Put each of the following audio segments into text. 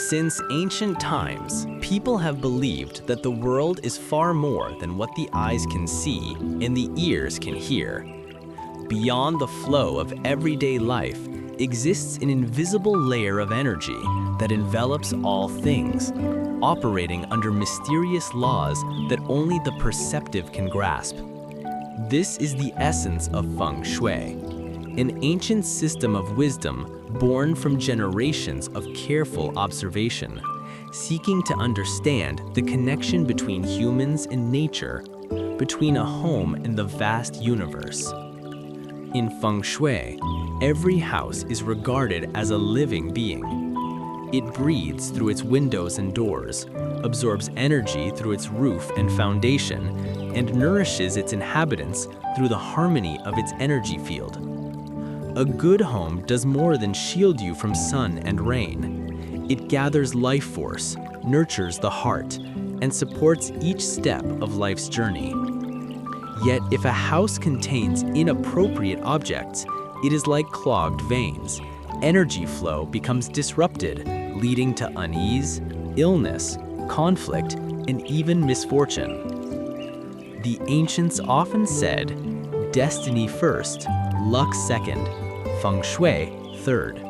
Since ancient times, people have believed that the world is far more than what the eyes can see and the ears can hear. Beyond the flow of everyday life exists an invisible layer of energy that envelops all things, operating under mysterious laws that only the perceptive can grasp. This is the essence of Feng Shui, an ancient system of wisdom born from generations of careful observation, seeking to understand the connection between humans and nature, between a home and the vast universe. In Feng Shui, every house is regarded as a living being. It breathes through its windows and doors, absorbs energy through its roof and foundation, and nourishes its inhabitants through the harmony of its energy field. A good home does more than shield you from sun and rain. It gathers life force, nurtures the heart, and supports each step of life's journey. Yet if a house contains inappropriate objects, it is like clogged veins. Energy flow becomes disrupted, leading to unease, illness, conflict, and even misfortune. The ancients often said, "Destiny first, luck second, Feng Shui third."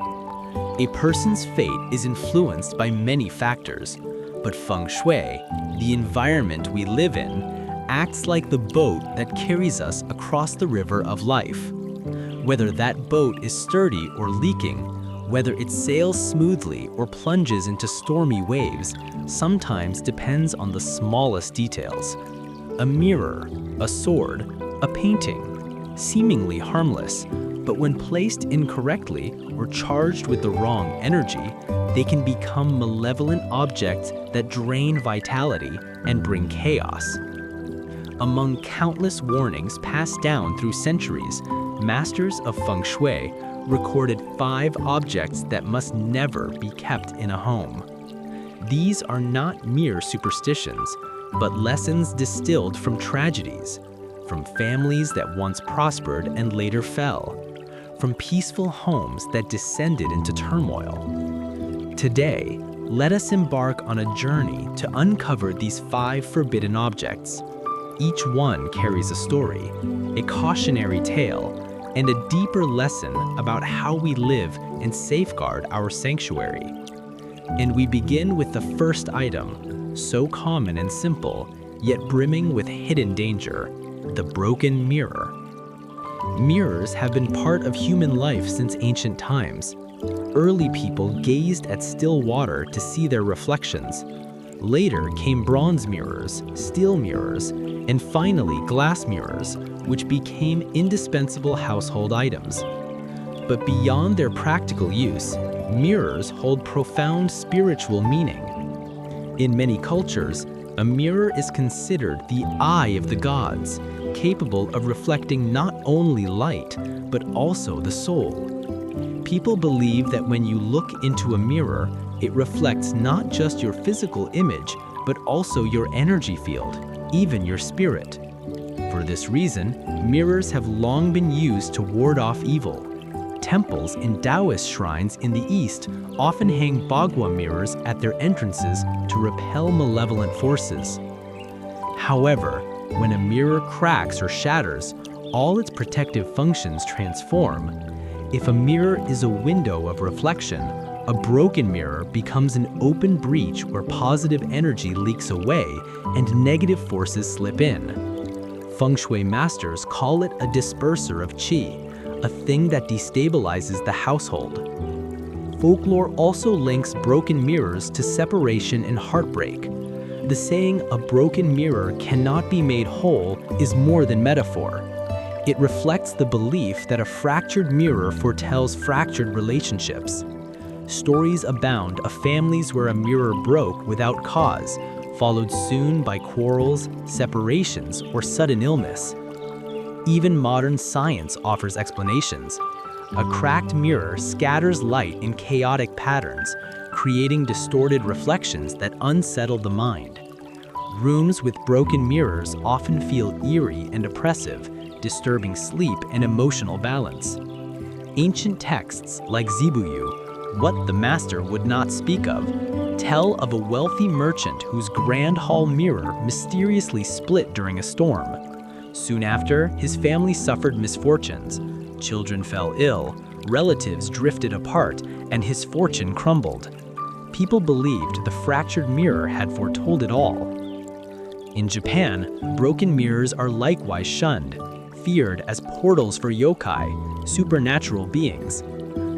A person's fate is influenced by many factors, but Feng Shui, the environment we live in, acts like the boat that carries us across the river of life. Whether that boat is sturdy or leaking, whether it sails smoothly or plunges into stormy waves, sometimes depends on the smallest details. A mirror, a sword, a painting, seemingly harmless, but when placed incorrectly or charged with the wrong energy, they can become malevolent objects that drain vitality and bring chaos. Among countless warnings passed down through centuries, masters of Feng Shui recorded 5 objects that must never be kept in a home. These are not mere superstitions, but lessons distilled from tragedies, from families that once prospered and later fell, from peaceful homes that descended into turmoil. Today, let us embark on a journey to uncover these 5 forbidden objects. Each one carries a story, a cautionary tale, and a deeper lesson about how we live and safeguard our sanctuary. And we begin with the first item, so common and simple, yet brimming with hidden danger, the broken mirror. Mirrors have been part of human life since ancient times. Early people gazed at still water to see their reflections. Later came bronze mirrors, steel mirrors, and finally glass mirrors, which became indispensable household items. But beyond their practical use, mirrors hold profound spiritual meaning. In many cultures, a mirror is considered the eye of the gods, capable of reflecting not only light, but also the soul. People believe that when you look into a mirror, it reflects not just your physical image, but also your energy field, even your spirit. For this reason, mirrors have long been used to ward off evil. Temples and Taoist shrines in the East often hang Bagua mirrors at their entrances to repel malevolent forces. However, when a mirror cracks or shatters, all its protective functions transform. If a mirror is a window of reflection, a broken mirror becomes an open breach where positive energy leaks away and negative forces slip in. Feng Shui masters call it a disperser of qi, a thing that destabilizes the household. Folklore also links broken mirrors to separation and heartbreak. The saying, "a broken mirror cannot be made whole," is more than metaphor. It reflects the belief that a fractured mirror foretells fractured relationships. Stories abound of families where a mirror broke without cause, followed soon by quarrels, separations, or sudden illness. Even modern science offers explanations. A cracked mirror scatters light in chaotic patterns, creating distorted reflections that unsettle the mind. Rooms with broken mirrors often feel eerie and oppressive, disturbing sleep and emotional balance. Ancient texts like Zibuyu, What the Master Would Not Speak Of, tell of a wealthy merchant whose grand hall mirror mysteriously split during a storm. Soon after, his family suffered misfortunes. Children fell ill, relatives drifted apart, and his fortune crumbled. People believed the fractured mirror had foretold it all. In Japan, broken mirrors are likewise shunned, feared as portals for yokai, supernatural beings.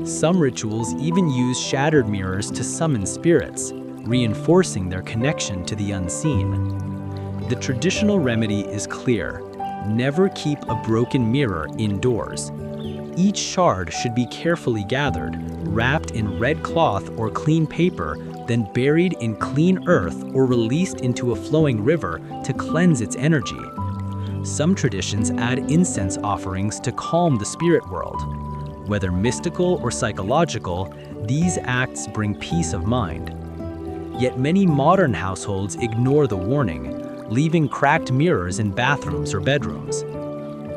Some rituals even use shattered mirrors to summon spirits, reinforcing their connection to the unseen. The traditional remedy is clear: never keep a broken mirror indoors. Each shard should be carefully gathered, wrapped in red cloth or clean paper, then buried in clean earth or released into a flowing river to cleanse its energy. Some traditions add incense offerings to calm the spirit world. Whether mystical or psychological, these acts bring peace of mind. Yet many modern households ignore the warning, leaving cracked mirrors in bathrooms or bedrooms.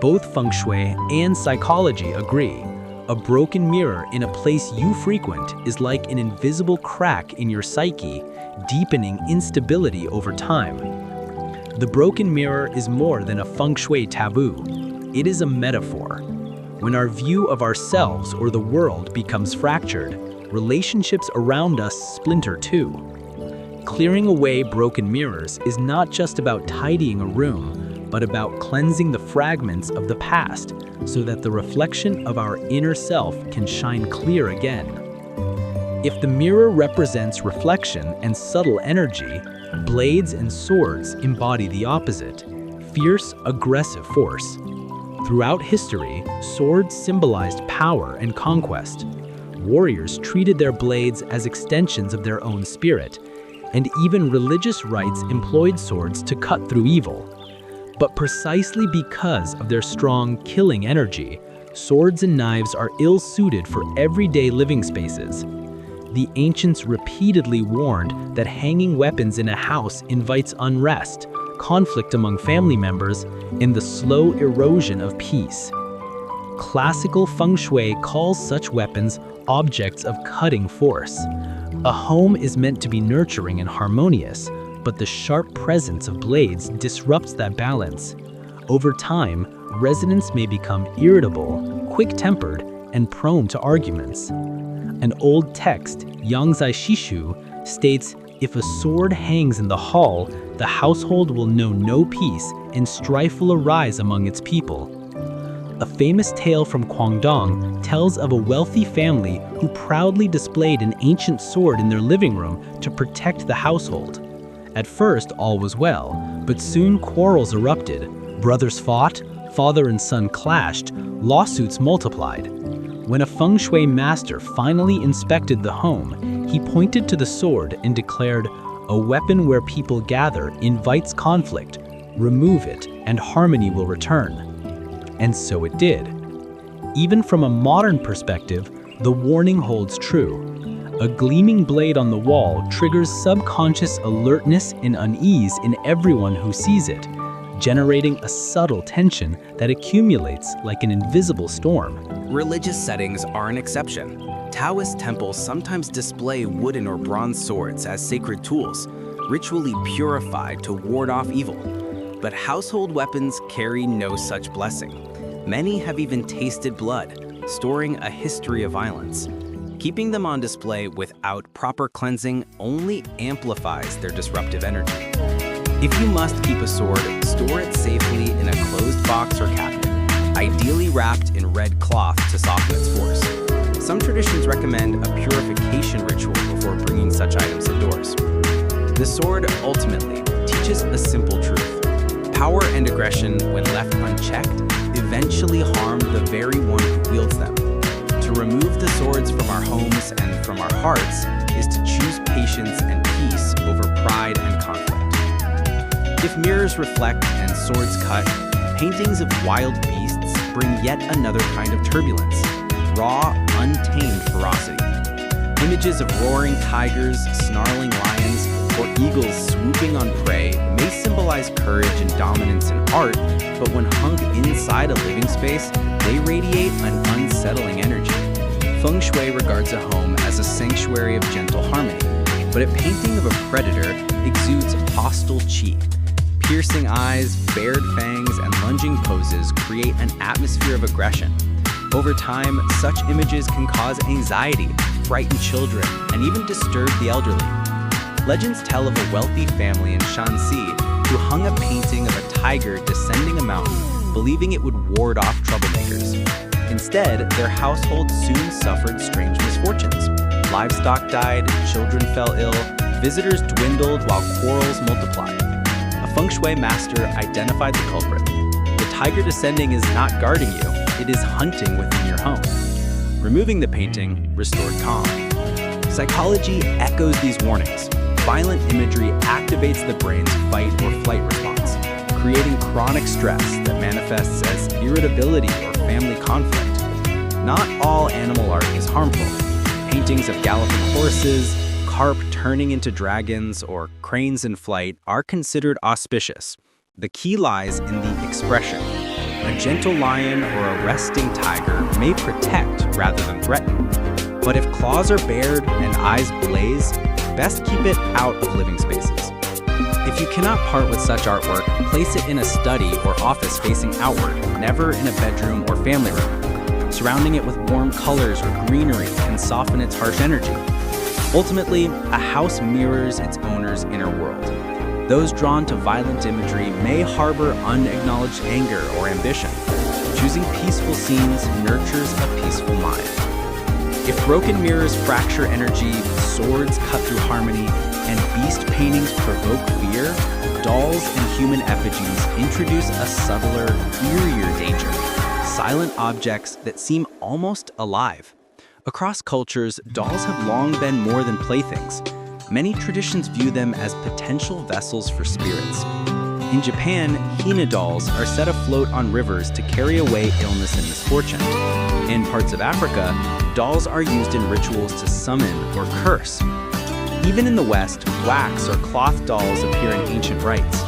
Both Feng Shui and psychology agree. A broken mirror in a place you frequent is like an invisible crack in your psyche, deepening instability over time. The broken mirror is more than a Feng Shui taboo. It is a metaphor. When our view of ourselves or the world becomes fractured, relationships around us splinter too. Clearing away broken mirrors is not just about tidying a room, but about cleansing the fragments of the past so that the reflection of our inner self can shine clear again. If the mirror represents reflection and subtle energy, blades and swords embody the opposite, fierce, aggressive force. Throughout history, swords symbolized power and conquest. Warriors treated their blades as extensions of their own spirit, and even religious rites employed swords to cut through evil. But precisely because of their strong, killing energy, swords and knives are ill-suited for everyday living spaces. The ancients repeatedly warned that hanging weapons in a house invites unrest, conflict among family members, and the slow erosion of peace. Classical Feng Shui calls such weapons objects of cutting force. A home is meant to be nurturing and harmonious, but the sharp presence of blades disrupts that balance. Over time, residents may become irritable, quick-tempered, and prone to arguments. An old text, Yangzai Shishu, states, "If a sword hangs in the hall, the household will know no peace, and strife will arise among its people." A famous tale from Guangdong tells of a wealthy family who proudly displayed an ancient sword in their living room to protect the household. At first, all was well, but soon quarrels erupted. Brothers fought, father and son clashed, lawsuits multiplied. When a Feng Shui master finally inspected the home, he pointed to the sword and declared, "A weapon where people gather invites conflict. Remove it, and harmony will return." And so it did. Even from a modern perspective, the warning holds true. A gleaming blade on the wall triggers subconscious alertness and unease in everyone who sees it, generating a subtle tension that accumulates like an invisible storm. Religious settings are an exception. Taoist temples sometimes display wooden or bronze swords as sacred tools, ritually purified to ward off evil. But household weapons carry no such blessing. Many have even tasted blood, storing a history of violence. Keeping them on display without proper cleansing only amplifies their disruptive energy. If you must keep a sword, store it safely in a closed box or cabinet, ideally wrapped in red cloth to soften its force. Some traditions recommend a purification ritual before bringing such items indoors. The sword ultimately teaches a simple truth. Power and aggression, when left unchecked, eventually harm the very one who wields them. To remove the swords from our homes and from our hearts is to choose patience and peace over pride and conflict. If mirrors reflect and swords cut, paintings of wild beasts bring yet another kind of turbulence, raw, untamed ferocity. Images of roaring tigers, snarling lions, or eagles swooping on prey may symbolize courage and dominance in art, but when hung inside a living space, they radiate an unsettling energy. Feng Shui regards a home as a sanctuary of gentle harmony. but a painting of a predator exudes hostile chi. Piercing eyes, bared fangs, and lunging poses create an atmosphere of aggression. Over time, such images can cause anxiety, frighten children, and even disturb the elderly. Legends tell of a wealthy family in Shanxi who hung a painting of a tiger descending a mountain, believing it would ward off troublemakers. Instead, their household soon suffered strange misfortunes. Livestock died, children fell ill, visitors dwindled while quarrels multiplied. A Feng Shui master identified the culprit. The tiger descending is not guarding you, it is hunting within your home. Removing the painting restored calm. Psychology echoes these warnings. Violent imagery activates the brain's fight or flight response, creating chronic stress that manifests as irritability or family conflict. Not all animal art is harmful. Paintings of galloping horses, carp turning into dragons, or cranes in flight are considered auspicious. The key lies in the expression. A gentle lion or a resting tiger may protect rather than threaten. But if claws are bared and eyes blaze, best keep it out of living spaces. If you cannot part with such artwork, place it in a study or office facing outward, never in a bedroom or family room. Surrounding it with warm colors or greenery can soften its harsh energy. Ultimately, a house mirrors its owner's inner world. Those drawn to violent imagery may harbor unacknowledged anger or ambition. Choosing peaceful scenes nurtures a peaceful mind. If broken mirrors fracture energy, swords cut through harmony, and beast paintings provoke fear, dolls and human effigies introduce a subtler, eerier danger. Silent objects that seem almost alive. Across cultures, dolls have long been more than playthings. Many traditions view them as potential vessels for spirits. In Japan, hina dolls are set afloat on rivers to carry away illness and misfortune. In parts of Africa, dolls are used in rituals to summon or curse. Even in the West, wax or cloth dolls appear in ancient rites.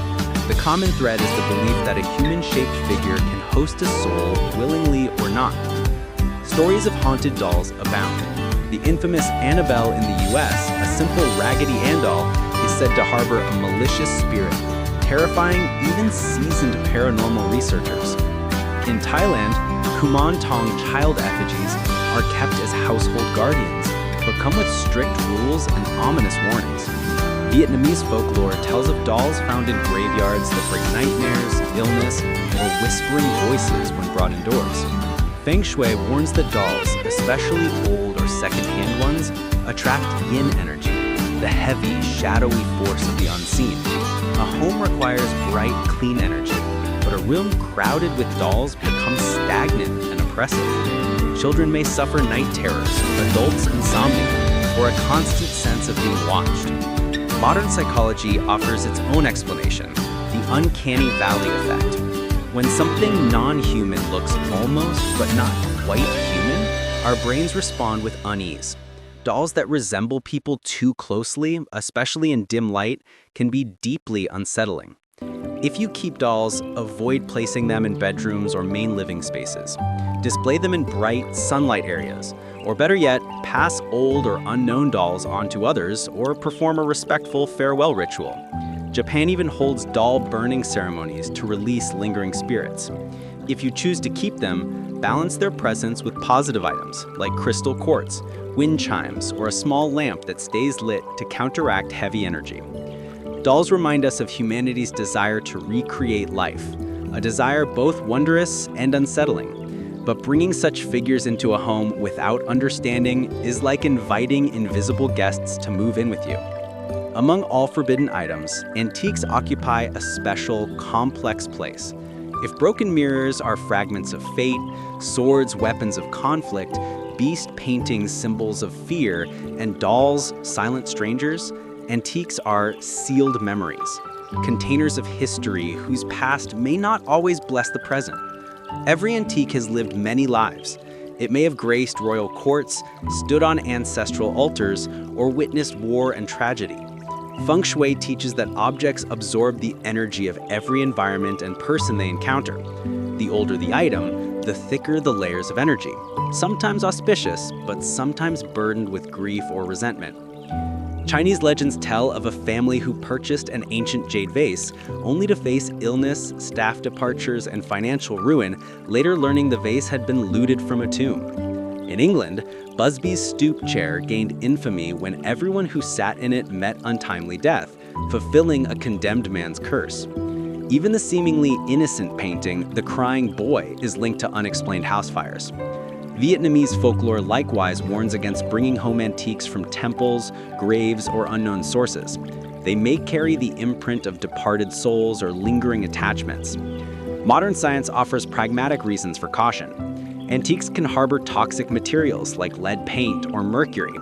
The common thread is the belief that a human-shaped figure can host a soul willingly or not. Stories of haunted dolls abound. The infamous Annabelle in the US, a simple Raggedy Ann doll, is said to harbor a malicious spirit, terrifying even seasoned paranormal researchers. In Thailand, Kumantong child effigies are kept as household guardians, but come with strict rules and ominous warnings. Vietnamese folklore tells of dolls found in graveyards that bring nightmares, illness, or whispering voices when brought indoors. Feng Shui warns that dolls, especially old or second-hand ones, attract yin energy, the heavy, shadowy force of the unseen. A home requires bright, clean energy, but a room crowded with dolls becomes stagnant and oppressive. Children may suffer night terrors, adults insomnia, or a constant sense of being watched. Modern psychology offers its own explanation, the uncanny valley effect. When something non-human looks almost, but not quite human, our brains respond with unease. Dolls that resemble people too closely, especially in dim light, can be deeply unsettling. If you keep dolls, avoid placing them in bedrooms or main living spaces. Display them in bright, sunlight areas. Or better yet, pass old or unknown dolls on to others or perform a respectful farewell ritual. Japan even holds doll burning ceremonies to release lingering spirits. If you choose to keep them, balance their presence with positive items like crystal quartz, wind chimes, or a small lamp that stays lit to counteract heavy energy. Dolls remind us of humanity's desire to recreate life, a desire both wondrous and unsettling. But bringing such figures into a home without understanding is like inviting invisible guests to move in with you. Among all forbidden items, antiques occupy a special, complex place. If broken mirrors are fragments of fate, swords weapons of conflict, beast paintings symbols of fear, and dolls silent strangers, antiques are sealed memories, containers of history whose past may not always bless the present. Every antique has lived many lives. It may have graced royal courts, stood on ancestral altars, or witnessed war and tragedy. Feng Shui teaches that objects absorb the energy of every environment and person they encounter. The older the item, the thicker the layers of energy, sometimes auspicious, but sometimes burdened with grief or resentment. Chinese legends tell of a family who purchased an ancient jade vase, only to face illness, staff departures, and financial ruin, later learning the vase had been looted from a tomb. In England, Busby's stoop chair gained infamy when everyone who sat in it met untimely death, fulfilling a condemned man's curse. Even the seemingly innocent painting, The Crying Boy, is linked to unexplained house fires. Vietnamese folklore likewise warns against bringing home antiques from temples, graves, or unknown sources. They may carry the imprint of departed souls or lingering attachments. Modern science offers pragmatic reasons for caution. Antiques can harbor toxic materials like lead paint or mercury.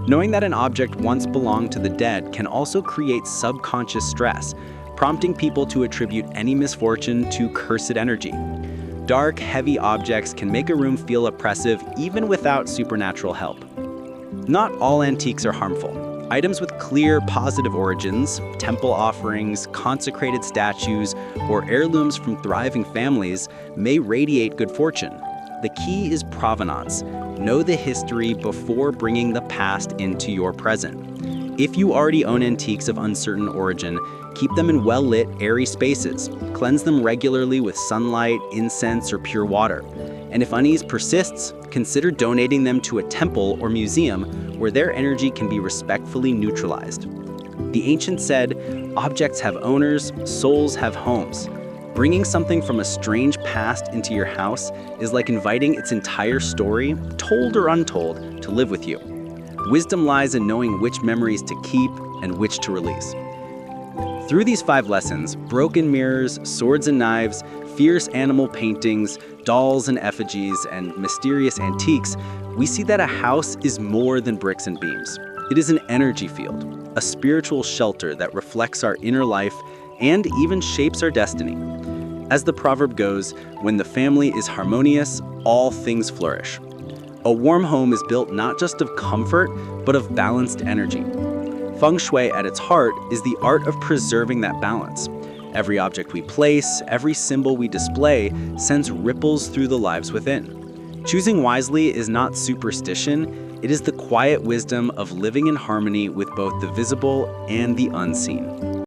Knowing that an object once belonged to the dead can also create subconscious stress, prompting people to attribute any misfortune to cursed energy. Dark, heavy objects can make a room feel oppressive even without supernatural help. Not all antiques are harmful. Items with clear, positive origins, temple offerings, consecrated statues, or heirlooms from thriving families may radiate good fortune. The key is provenance. Know the history before bringing the past into your present. If you already own antiques of uncertain origin, keep them in well-lit, airy spaces. Cleanse them regularly with sunlight, incense, or pure water. And if unease persists, consider donating them to a temple or museum where their energy can be respectfully neutralized. The ancients said, "Objects have owners, souls have homes." Bringing something from a strange past into your house is like inviting its entire story, told or untold, to live with you. Wisdom lies in knowing which memories to keep and which to release. Through these 5 lessons, broken mirrors, swords and knives, fierce animal paintings, dolls and effigies, and mysterious antiques, we see that a house is more than bricks and beams. It is an energy field, a spiritual shelter that reflects our inner life and even shapes our destiny. As the proverb goes, when the family is harmonious, all things flourish. A warm home is built not just of comfort, but of balanced energy. Feng Shui at its heart is the art of preserving that balance. Every object we place, every symbol we display, sends ripples through the lives within. Choosing wisely is not superstition, it is the quiet wisdom of living in harmony with both the visible and the unseen.